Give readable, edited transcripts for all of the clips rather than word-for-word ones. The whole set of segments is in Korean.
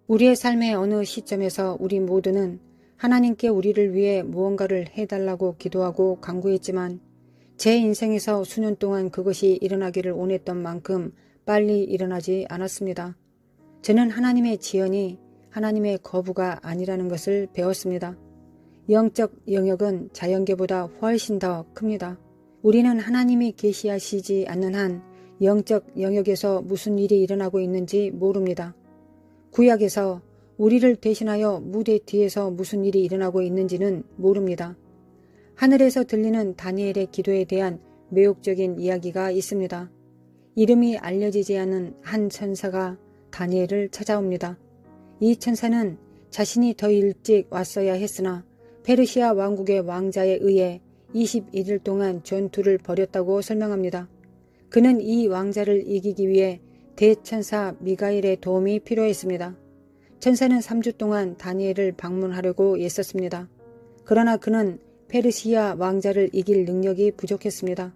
우리의 삶의 어느 시점에서 우리 모두는 하나님께 우리를 위해 무언가를 해달라고 기도하고 간구했지만 제 인생에서 수년 동안 그것이 일어나기를 원했던 만큼 빨리 일어나지 않았습니다. 저는 하나님의 지연이 하나님의 거부가 아니라는 것을 배웠습니다. 영적 영역은 자연계보다 훨씬 더 큽니다. 우리는 하나님이 계시하시지 않는 한 영적 영역에서 무슨 일이 일어나고 있는지 모릅니다. 구약에서 우리를 대신하여 무대 뒤에서 무슨 일이 일어나고 있는지는 모릅니다. 하늘에서 들리는 다니엘의 기도에 대한 매혹적인 이야기가 있습니다. 이름이 알려지지 않은 한 천사가 다니엘을 찾아옵니다. 이 천사는 자신이 더 일찍 왔어야 했으나 페르시아 왕국의 왕자에 의해 21일 동안 전투를 벌였다고 설명합니다. 그는 이 왕자를 이기기 위해 대천사 미가엘의 도움이 필요했습니다. 천사는 3주 동안 다니엘을 방문하려고 애썼습니다. 그러나 그는 페르시아 왕자를 이길 능력이 부족했습니다.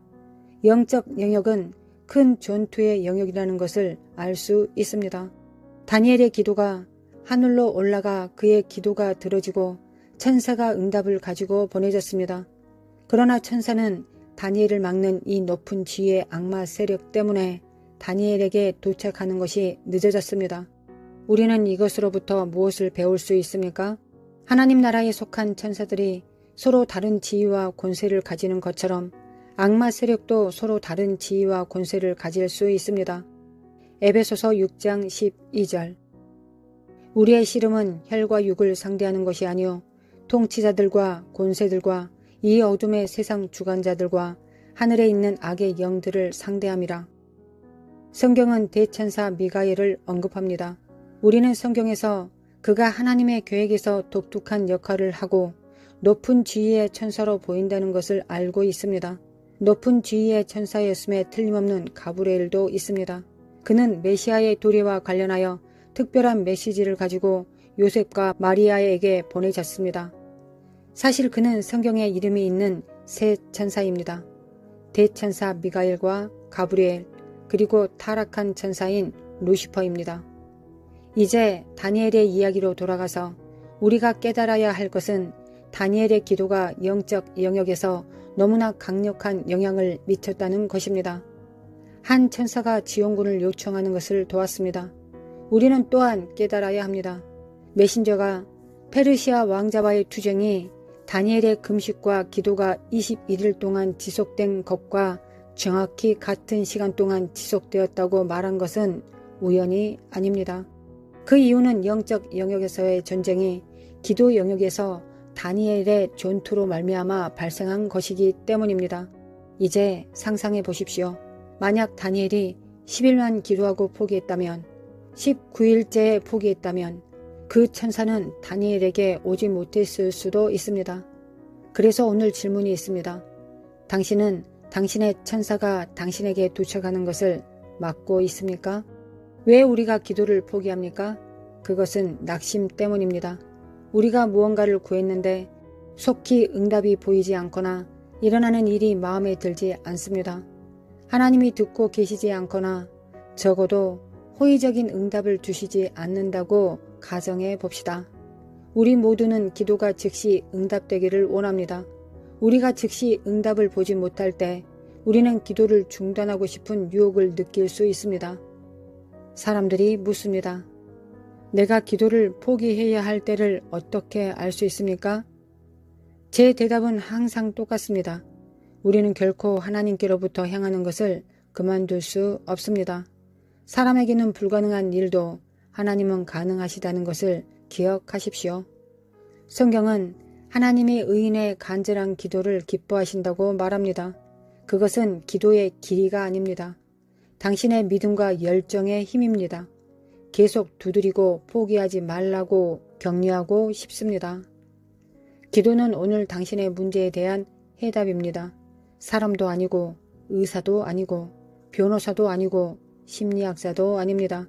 영적 영역은 큰 전투의 영역이라는 것을 알 수 있습니다. 다니엘의 기도가 하늘로 올라가 그의 기도가 들어지고 천사가 응답을 가지고 보내졌습니다. 그러나 천사는 다니엘을 막는 이 높은 지위의 악마 세력 때문에 다니엘에게 도착하는 것이 늦어졌습니다. 우리는 이것으로부터 무엇을 배울 수 있습니까? 하나님 나라에 속한 천사들이 서로 다른 지위와 권세를 가지는 것처럼 악마 세력도 서로 다른 지위와 권세를 가질 수 있습니다. 에베소서 6장 12절. 우리의 씨름은 혈과 육을 상대하는 것이 아니요 통치자들과 권세들과 이 어둠의 세상 주관자들과 하늘에 있는 악의 영들을 상대함이라. 성경은 대천사 미가엘을 언급합니다. 우리는 성경에서 그가 하나님의 계획에서 독특한 역할을 하고 높은 지위의 천사로 보인다는 것을 알고 있습니다. 높은 지위의 천사였음에 틀림없는 가브리엘도 있습니다. 그는 메시아의 도래와 관련하여 특별한 메시지를 가지고 요셉과 마리아에게 보내졌습니다. 사실 그는 성경에 이름이 있는 세 천사입니다. 대천사 미가엘과 가브리엘 그리고 타락한 천사인 루시퍼입니다. 이제 다니엘의 이야기로 돌아가서 우리가 깨달아야 할 것은 다니엘의 기도가 영적 영역에서 너무나 강력한 영향을 미쳤다는 것입니다. 한 천사가 지원군을 요청하는 것을 도왔습니다. 우리는 또한 깨달아야 합니다. 메신저가 페르시아 왕자와의 투쟁이 다니엘의 금식과 기도가 21일 동안 지속된 것과 정확히 같은 시간 동안 지속되었다고 말한 것은 우연이 아닙니다. 그 이유는 영적 영역에서의 전쟁이 기도 영역에서 다니엘의 전투로 말미암아 발생한 것이기 때문입니다. 이제 상상해 보십시오. 만약 다니엘이 10일만 기도하고 포기했다면, 19일째에 포기했다면 그 천사는 다니엘에게 오지 못했을 수도 있습니다. 그래서 오늘 질문이 있습니다. 당신은 당신의 천사가 당신에게 도착하는 것을 막고 있습니까? 왜 우리가 기도를 포기합니까? 그것은 낙심 때문입니다. 우리가 무언가를 구했는데 속히 응답이 보이지 않거나 일어나는 일이 마음에 들지 않습니다. 하나님이 듣고 계시지 않거나 적어도 호의적인 응답을 주시지 않는다고 가정해 봅시다. 우리 모두는 기도가 즉시 응답되기를 원합니다. 우리가 즉시 응답을 보지 못할 때 우리는 기도를 중단하고 싶은 유혹을 느낄 수 있습니다. 사람들이 묻습니다. 내가 기도를 포기해야 할 때를 어떻게 알 수 있습니까? 제 대답은 항상 똑같습니다. 우리는 결코 하나님께로부터 향하는 것을 그만둘 수 없습니다. 사람에게는 불가능한 일도 하나님은 가능하시다는 것을 기억하십시오. 성경은 하나님이 의인의 간절한 기도를 기뻐하신다고 말합니다. 그것은 기도의 길이가 아닙니다. 당신의 믿음과 열정의 힘입니다. 계속 두드리고 포기하지 말라고 격려하고 싶습니다. 기도는 오늘 당신의 문제에 대한 해답입니다. 사람도 아니고 의사도 아니고 변호사도 아니고 심리학자도 아닙니다.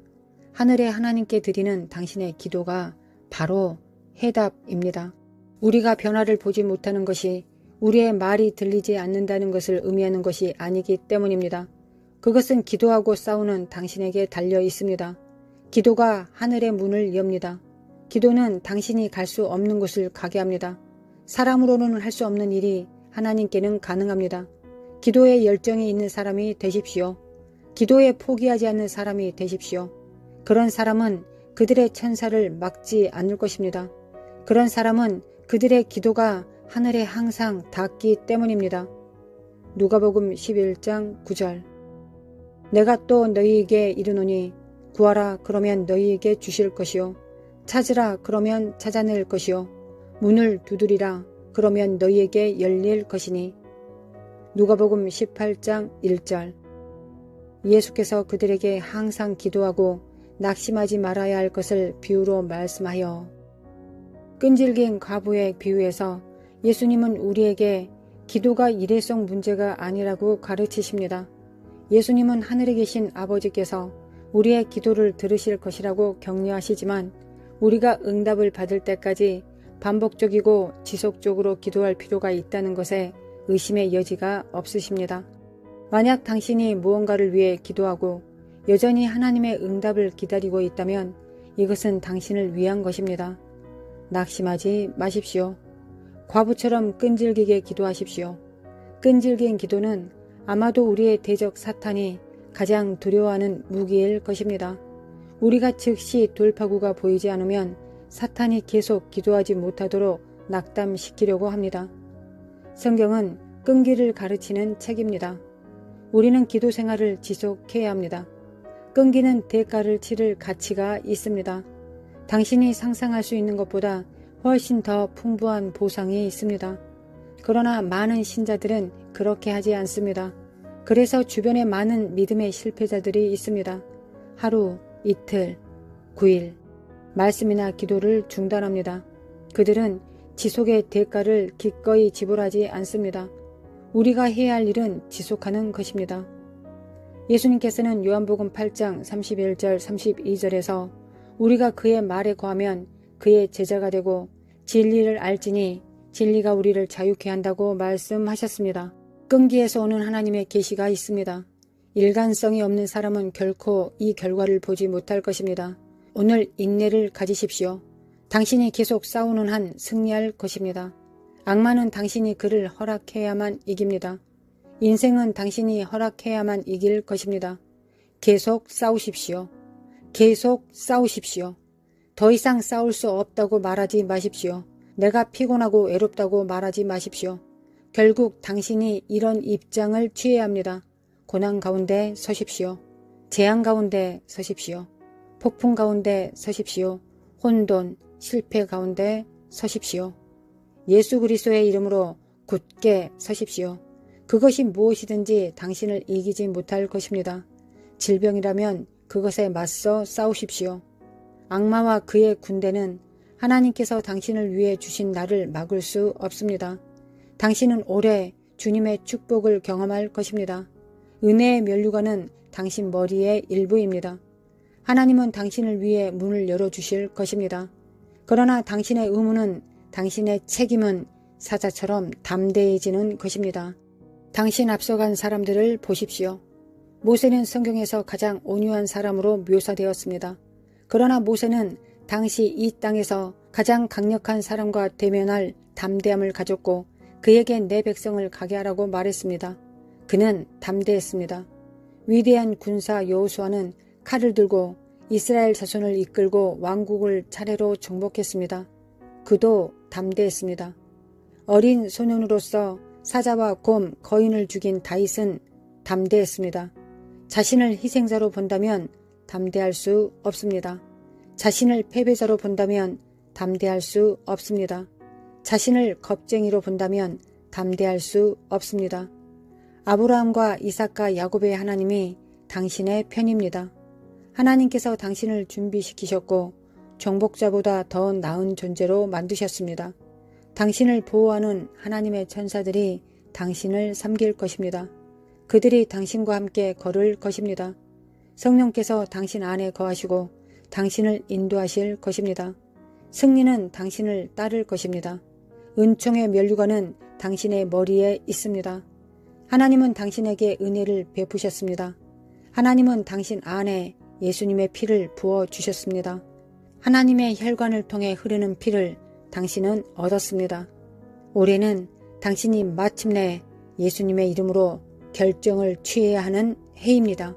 하늘의 하나님께 드리는 당신의 기도가 바로 해답입니다. 우리가 변화를 보지 못하는 것이 우리의 말이 들리지 않는다는 것을 의미하는 것이 아니기 때문입니다. 그것은 기도하고 싸우는 당신에게 달려 있습니다. 기도가 하늘의 문을 엽니다. 기도는 당신이 갈 수 없는 곳을 가게 합니다. 사람으로는 할 수 없는 일이 하나님께는 가능합니다. 기도에 열정이 있는 사람이 되십시오. 기도에 포기하지 않는 사람이 되십시오. 그런 사람은 그들의 천사를 막지 않을 것입니다. 그런 사람은 그들의 기도가 하늘에 항상 닿기 때문입니다. 누가복음 11장 9절. 내가 또 너희에게 이르노니 구하라 그러면 너희에게 주실 것이요 찾으라 그러면 찾아낼 것이요 문을 두드리라 그러면 너희에게 열릴 것이니. 누가복음 18장 1절. 예수께서 그들에게 항상 기도하고 낙심하지 말아야 할 것을 비유로 말씀하여 끈질긴 과부의 비유에서 예수님은 우리에게 기도가 일회성 문제가 아니라고 가르치십니다. 예수님은 하늘에 계신 아버지께서 우리의 기도를 들으실 것이라고 격려하시지만 우리가 응답을 받을 때까지 반복적이고 지속적으로 기도할 필요가 있다는 것에 의심의 여지가 없으십니다. 만약 당신이 무언가를 위해 기도하고 여전히 하나님의 응답을 기다리고 있다면 이것은 당신을 위한 것입니다. 낙심하지 마십시오. 과부처럼 끈질기게 기도하십시오. 끈질긴 기도는 아마도 우리의 대적 사탄이 가장 두려워하는 무기일 것입니다. 우리가 즉시 돌파구가 보이지 않으면 사탄이 계속 기도하지 못하도록 낙담시키려고 합니다. 성경은 끈기를 가르치는 책입니다. 우리는 기도 생활을 지속해야 합니다. 끈기는 대가를 치를 가치가 있습니다. 당신이 상상할 수 있는 것보다 훨씬 더 풍부한 보상이 있습니다. 그러나 많은 신자들은 그렇게 하지 않습니다. 그래서 주변에 많은 믿음의 실패자들이 있습니다. 하루, 이틀, 9일, 말씀이나 기도를 중단합니다. 그들은 지속의 대가를 기꺼이 지불하지 않습니다. 우리가 해야 할 일은 지속하는 것입니다. 예수님께서는 요한복음 8장 31절 32절에서 우리가 그의 말에 거하면 그의 제자가 되고 진리를 알지니 진리가 우리를 자유케 한다고 말씀하셨습니다. 끈기에서 오는 하나님의 계시가 있습니다. 일관성이 없는 사람은 결코 이 결과를 보지 못할 것입니다. 오늘 인내를 가지십시오. 당신이 계속 싸우는 한 승리할 것입니다. 악마는 당신이 그를 허락해야만 이깁니다. 인생은 당신이 허락해야만 이길 것입니다. 계속 싸우십시오. 계속 싸우십시오. 더 이상 싸울 수 없다고 말하지 마십시오. 내가 피곤하고 외롭다고 말하지 마십시오. 결국 당신이 이런 입장을 취해야 합니다. 고난 가운데 서십시오. 재앙 가운데 서십시오. 폭풍 가운데 서십시오. 혼돈, 실패 가운데 서십시오. 예수 그리스도의 이름으로 굳게 서십시오. 그것이 무엇이든지 당신을 이기지 못할 것입니다. 질병이라면 그것에 맞서 싸우십시오. 악마와 그의 군대는 하나님께서 당신을 위해 주신 날을 막을 수 없습니다. 당신은 오래 주님의 축복을 경험할 것입니다. 은혜의 면류관은 당신 머리의 일부입니다. 하나님은 당신을 위해 문을 열어주실 것입니다. 그러나 당신의 의무는, 당신의 책임은 사자처럼 담대해지는 것입니다. 당신 앞서간 사람들을 보십시오. 모세는 성경에서 가장 온유한 사람으로 묘사되었습니다. 그러나 모세는 당시 이 땅에서 가장 강력한 사람과 대면할 담대함을 가졌고 그에게 내 백성을 가게 하라고 말했습니다. 그는 담대했습니다. 위대한 군사 여호수아는 칼을 들고 이스라엘 자손을 이끌고 왕국을 차례로 정복했습니다. 그도 담대했습니다. 어린 소년으로서 사자와 곰, 거인을 죽인 다윗은 담대했습니다. 자신을 희생자로 본다면 담대할 수 없습니다. 자신을 패배자로 본다면 담대할 수 없습니다. 자신을 겁쟁이로 본다면 담대할 수 없습니다. 아브라함과 이삭과 야곱의 하나님이 당신의 편입니다. 하나님께서 당신을 준비시키셨고 정복자보다 더 나은 존재로 만드셨습니다. 당신을 보호하는 하나님의 천사들이 당신을 섬길 것입니다. 그들이 당신과 함께 걸을 것입니다. 성령께서 당신 안에 거하시고 당신을 인도하실 것입니다. 승리는 당신을 따를 것입니다. 은총의 면류관은 당신의 머리에 있습니다. 하나님은 당신에게 은혜를 베푸셨습니다. 하나님은 당신 안에 예수님의 피를 부어 주셨습니다. 하나님의 혈관을 통해 흐르는 피를 당신은 얻었습니다. 올해는 당신이 마침내 예수님의 이름으로 결정을 취해야 하는 해입니다.